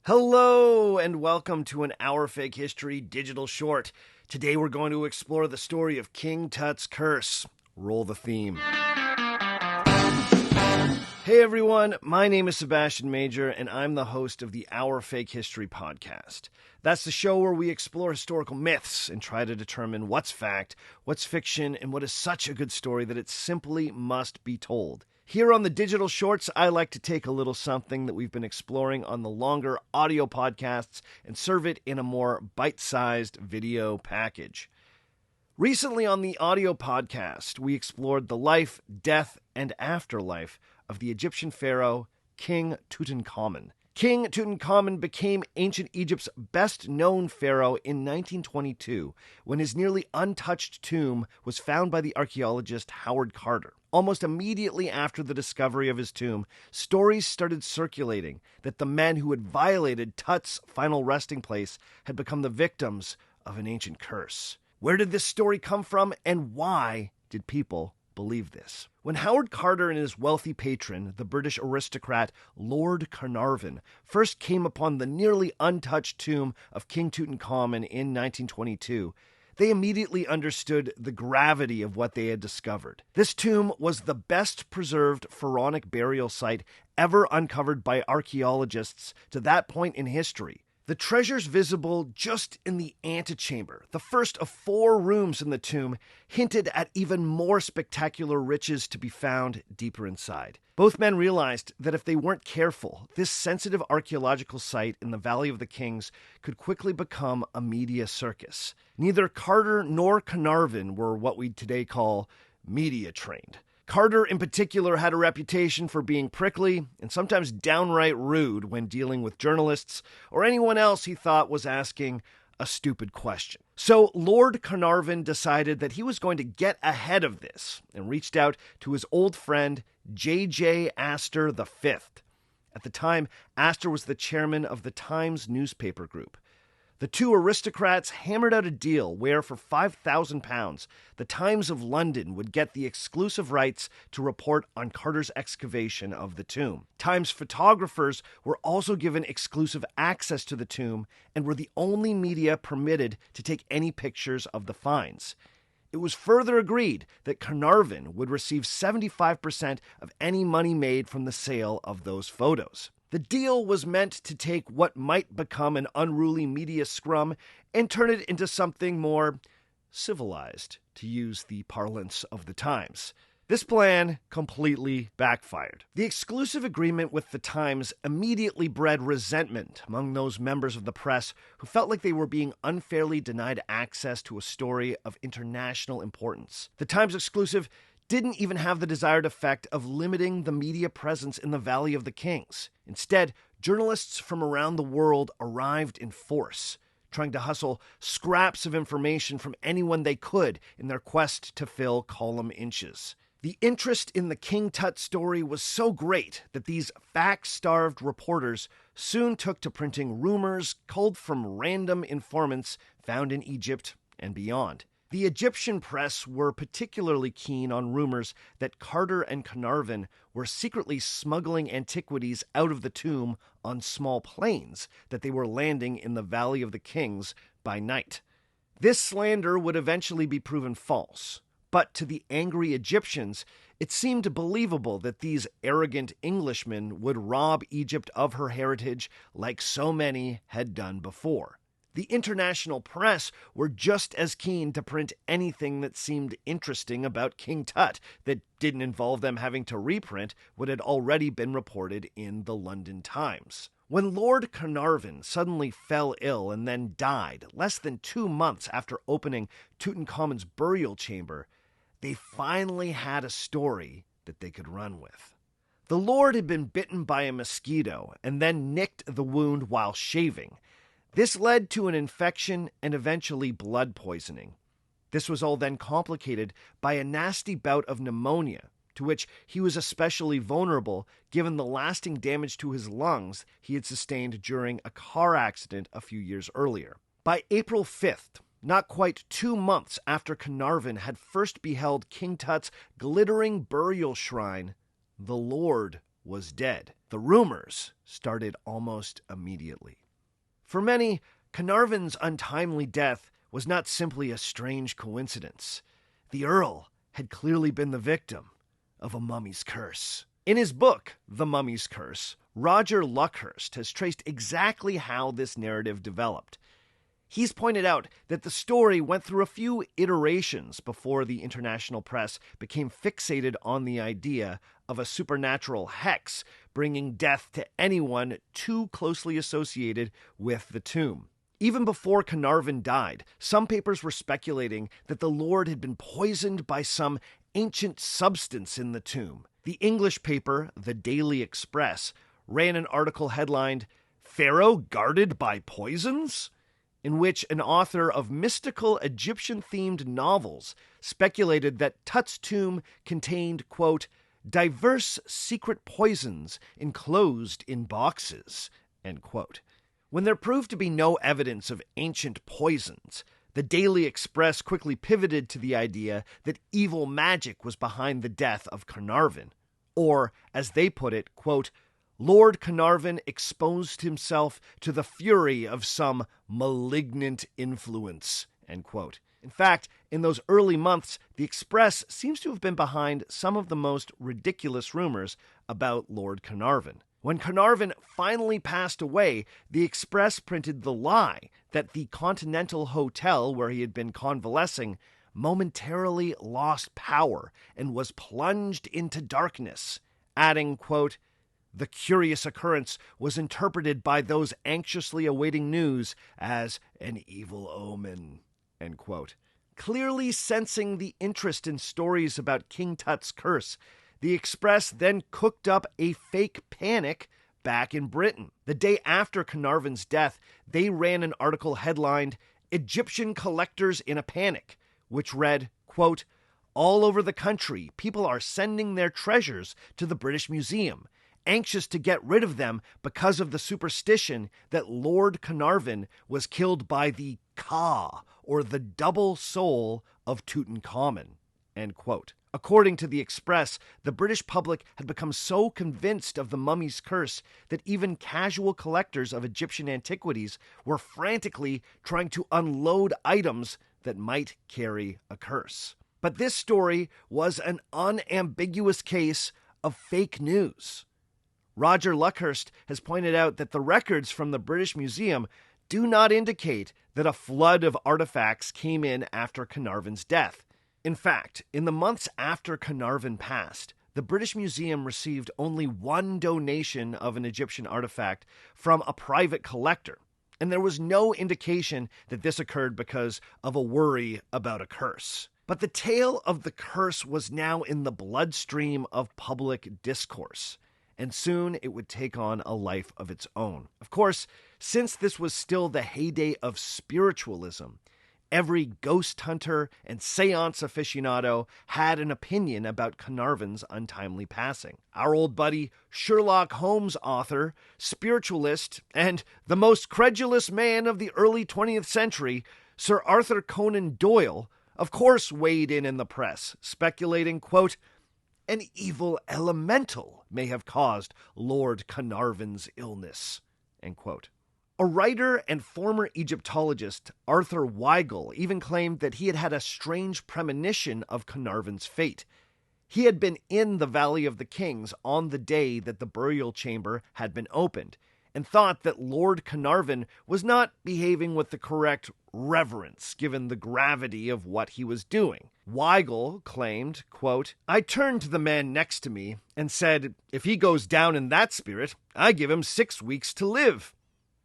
Hello, and welcome to an Our Fake History digital short. Today we're going to explore the story of King Tut's curse. Roll the theme. Hey everyone, my name is Sebastian Major, and I'm the host of the Our Fake History podcast. That's the show where we explore historical myths and try to determine what's fact, what's fiction, and what is such a good story that it simply must be told. Here on the digital shorts, I like to take a little something that we've been exploring on the longer audio podcasts and serve it in a more bite-sized video package. Recently on the audio podcast, we explored the life, death, and afterlife of the Egyptian pharaoh King Tutankhamun. King Tutankhamun became ancient Egypt's best-known pharaoh in 1922 when his nearly untouched tomb was found by the archaeologist Howard Carter. Almost immediately after the discovery of his tomb, stories started circulating that the men who had violated Tut's final resting place had become the victims of an ancient curse. Where did this story come from, and why did people believe this? When Howard Carter and his wealthy patron, the British aristocrat Lord Carnarvon, first came upon the nearly untouched tomb of King Tutankhamun in 1922, they immediately understood the gravity of what they had discovered. This tomb was the best preserved pharaonic burial site ever uncovered by archaeologists to that point in history. The treasures visible just in the antechamber, the first of 4 rooms in the tomb, hinted at even more spectacular riches to be found deeper inside. Both men realized that if they weren't careful, this sensitive archaeological site in the Valley of the Kings could quickly become a media circus. Neither Carter nor Carnarvon were what we'd today call media trained. Carter, in particular, had a reputation for being prickly and sometimes downright rude when dealing with journalists or anyone else he thought was asking a stupid question. So Lord Carnarvon decided that he was going to get ahead of this and reached out to his old friend J.J. Astor V. At the time, Astor was the chairman of the Times newspaper group. The two aristocrats hammered out a deal where, for £5,000, the Times of London would get the exclusive rights to report on Carter's excavation of the tomb. Times photographers were also given exclusive access to the tomb and were the only media permitted to take any pictures of the finds. It was further agreed that Carnarvon would receive 75% of any money made from the sale of those photos. The deal was meant to take what might become an unruly media scrum and turn it into something more civilized, to use the parlance of the times. This plan completely backfired. The exclusive agreement with the Times immediately bred resentment among those members of the press who felt like they were being unfairly denied access to a story of international importance. The Times exclusive didn't even have the desired effect of limiting the media presence in the Valley of the Kings. Instead, journalists from around the world arrived in force, trying to hustle scraps of information from anyone they could in their quest to fill column inches. The interest in the King Tut story was so great that these fact-starved reporters soon took to printing rumors culled from random informants found in Egypt and beyond. The Egyptian press were particularly keen on rumors that Carter and Carnarvon were secretly smuggling antiquities out of the tomb on small planes that they were landing in the Valley of the Kings by night. This slander would eventually be proven false, but to the angry Egyptians, it seemed believable that these arrogant Englishmen would rob Egypt of her heritage like so many had done before. The international press were just as keen to print anything that seemed interesting about King Tut that didn't involve them having to reprint what had already been reported in the London Times. When Lord Carnarvon suddenly fell ill and then died less than 2 months after opening Tutankhamun's burial chamber, they finally had a story that they could run with. The Lord had been bitten by a mosquito and then nicked the wound while shaving. This led to an infection and eventually blood poisoning. This was all then complicated by a nasty bout of pneumonia, to which he was especially vulnerable given the lasting damage to his lungs he had sustained during a car accident a few years earlier. By April 5th, not quite 2 months after Carnarvon had first beheld King Tut's glittering burial shrine, the Lord was dead. the rumors started almost immediately. For many, Carnarvon's untimely death was not simply a strange coincidence. The Earl had clearly been the victim of a mummy's curse. In his book, The Mummy's Curse, Roger Luckhurst has traced exactly how this narrative developed. He's pointed out that the story went through a few iterations before the international press became fixated on the idea of a supernatural hex bringing death to anyone too closely associated with the tomb. Even before Carnarvon died, some papers were speculating that the Lord had been poisoned by some ancient substance in the tomb. The English paper, the Daily Express, ran an article headlined, "Pharaoh Guarded by Poisons?" in which an author of mystical Egyptian-themed novels speculated that Tut's tomb contained, quote, diverse secret poisons enclosed in boxes, end quote. When there proved to be no evidence of ancient poisons, the Daily Express quickly pivoted to the idea that evil magic was behind the death of Carnarvon, or, as they put it, quote, Lord Carnarvon exposed himself to the fury of some malignant influence, end quote. In fact, in those early months, the Express seems to have been behind some of the most ridiculous rumors about Lord Carnarvon. When Carnarvon finally passed away, the Express printed the lie that the Continental Hotel where he had been convalescing momentarily lost power and was plunged into darkness, adding, quote, the curious occurrence was interpreted by those anxiously awaiting news as an evil omen, end quote. Clearly sensing the interest in stories about King Tut's curse, the Express then cooked up a fake panic back in Britain. The day after Carnarvon's death, they ran an article headlined, Egyptian Collectors in a Panic, which read, quote, all over the country, people are sending their treasures to the British Museum, anxious to get rid of them because of the superstition that Lord Carnarvon was killed by the Ka, or the double soul of Tutankhamun, end quote. According to the Express, the British public had become so convinced of the mummy's curse that even casual collectors of Egyptian antiquities were frantically trying to unload items that might carry a curse. But this story was an unambiguous case of fake news. Roger Luckhurst has pointed out that the records from the British Museum do not indicate that a flood of artifacts came in after Carnarvon's death. In fact, in the months after Carnarvon passed, the British Museum received only one donation of an Egyptian artifact from a private collector, and there was no indication that this occurred because of a worry about a curse. But the tale of the curse was now in the bloodstream of public discourse, and soon it would take on a life of its own. Of course, since this was still the heyday of spiritualism, every ghost hunter and seance aficionado had an opinion about Carnarvon's untimely passing. Our old buddy, Sherlock Holmes author, spiritualist, and the most credulous man of the early 20th century, Sir Arthur Conan Doyle, of course weighed in the press, speculating, quote, an evil elemental may have caused Lord Carnarvon's illness, end quote. A writer and former Egyptologist, Arthur Weigel, even claimed that he had had a strange premonition of Carnarvon's fate. He had been in the Valley of the Kings on the day that the burial chamber had been opened, and thought that Lord Carnarvon was not behaving with the correct reverence given the gravity of what he was doing. Weigel claimed, quote, I turned to the man next to me and said, if he goes down in that spirit, I give him 6 weeks to live.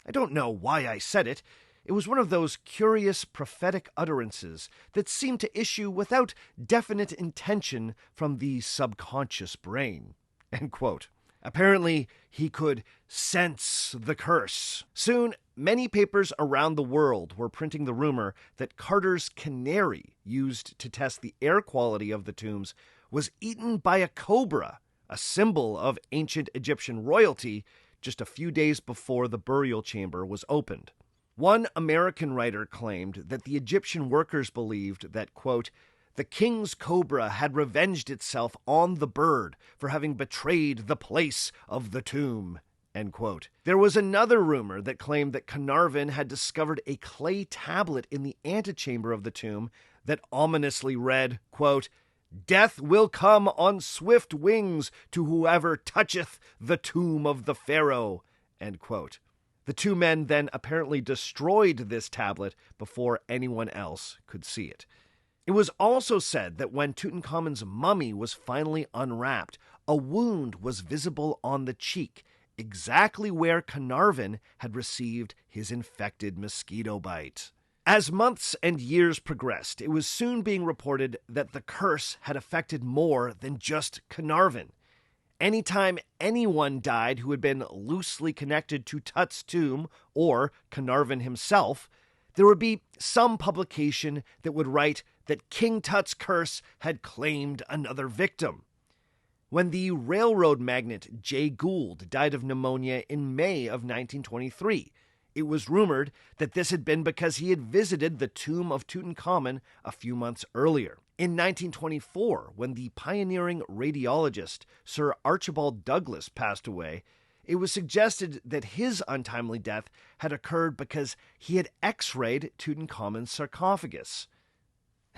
I don't know why I said it. It was one of those curious prophetic utterances that seem to issue without definite intention from the subconscious brain, end quote. Apparently, he could sense the curse. Soon, many papers around the world were printing the rumor that Carter's canary, used to test the air quality of the tombs, was eaten by a cobra, a symbol of ancient Egyptian royalty, just a few days before the burial chamber was opened. One American writer claimed that the Egyptian workers believed that, quote, The king's cobra had revenged itself on the bird for having betrayed the place of the tomb. End quote. There was another rumor that claimed that Carnarvon had discovered a clay tablet in the antechamber of the tomb that ominously read, quote, "Death will come on swift wings to whoever toucheth the tomb of the pharaoh." End quote. The two men then apparently destroyed this tablet before anyone else could see it. It was also said that when Tutankhamun's mummy was finally unwrapped, a wound was visible on the cheek, exactly where Carnarvon had received his infected mosquito bite. As months and years progressed, it was soon being reported that the curse had affected more than just Carnarvon. Anytime anyone died who had been loosely connected to Tut's tomb or Carnarvon himself, there would be some publication that would write that King Tut's curse had claimed another victim. When the railroad magnate Jay Gould died of pneumonia in May of 1923, it was rumored that this had been because he had visited the tomb of Tutankhamun a few months earlier. In 1924, when the pioneering radiologist Sir Archibald Douglas passed away, it was suggested that his untimely death had occurred because he had X-rayed Tutankhamun's sarcophagus.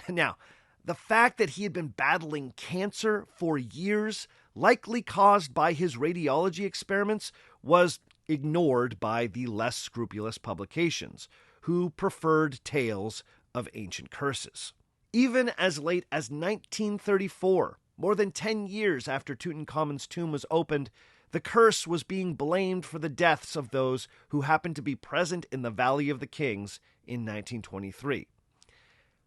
Now, the fact that he had been battling cancer for years, likely caused by his radiology experiments, was ignored by the less scrupulous publications, who preferred tales of ancient curses. Even as late as 1934, more than 10 years after Tutankhamun's tomb was opened, the curse was being blamed for the deaths of those who happened to be present in the Valley of the Kings in 1923.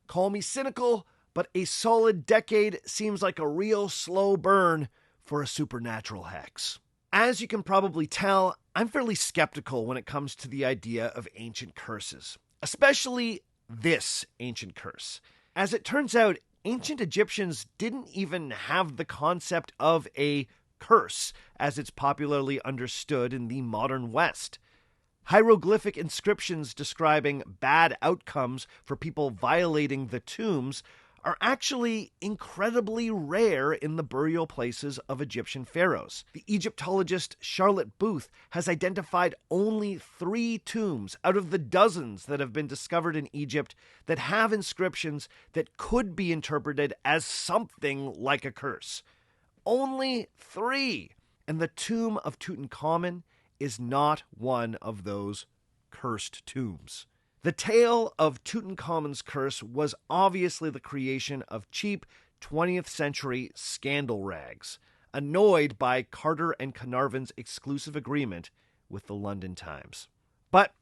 Call me cynical, but a solid decade seems like a real slow burn for a supernatural hex. As you can probably tell, I'm fairly skeptical when it comes to the idea of ancient curses, especially this ancient curse. As it turns out, ancient Egyptians didn't even have the concept of a curse as it's popularly understood in the modern West. Hieroglyphic inscriptions describing bad outcomes for people violating the tombs are actually incredibly rare in the burial places of Egyptian pharaohs. The Egyptologist Charlotte Booth has identified only 3 tombs out of the dozens that have been discovered in Egypt that have inscriptions that could be interpreted as something like a curse. Only 3! And the tomb of Tutankhamun is not one of those cursed tombs. The tale of Tutankhamun's curse was obviously the creation of cheap 20th century scandal rags, annoyed by Carter and Carnarvon's exclusive agreement with the London Times. But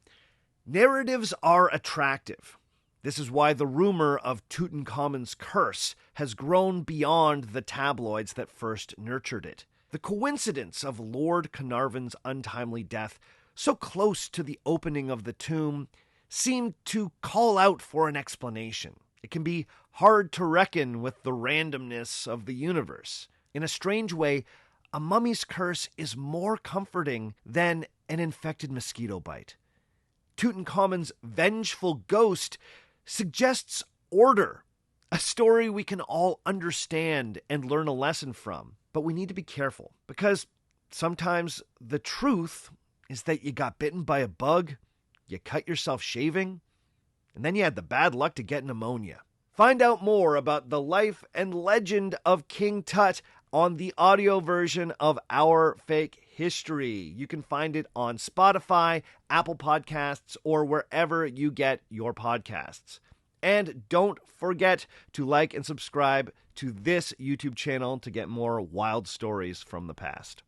narratives are attractive. This is why the rumor of Tutankhamun's curse has grown beyond the tabloids that first nurtured it. The coincidence of Lord Carnarvon's untimely death, so close to the opening of the tomb, seemed to call out for an explanation. It can be hard to reckon with the randomness of the universe. In a strange way, a mummy's curse is more comforting than an infected mosquito bite. Tutankhamun's vengeful ghost suggests order, a story we can all understand and learn a lesson from. But we need to be careful, because sometimes the truth is that you got bitten by a bug, you cut yourself shaving, and then you had the bad luck to get pneumonia. Find out more about the life and legend of King Tut on the audio version of Our Fake History. You can find it on Spotify, Apple Podcasts, or wherever you get your podcasts. And don't forget to like and subscribe to this YouTube channel to get more wild stories from the past.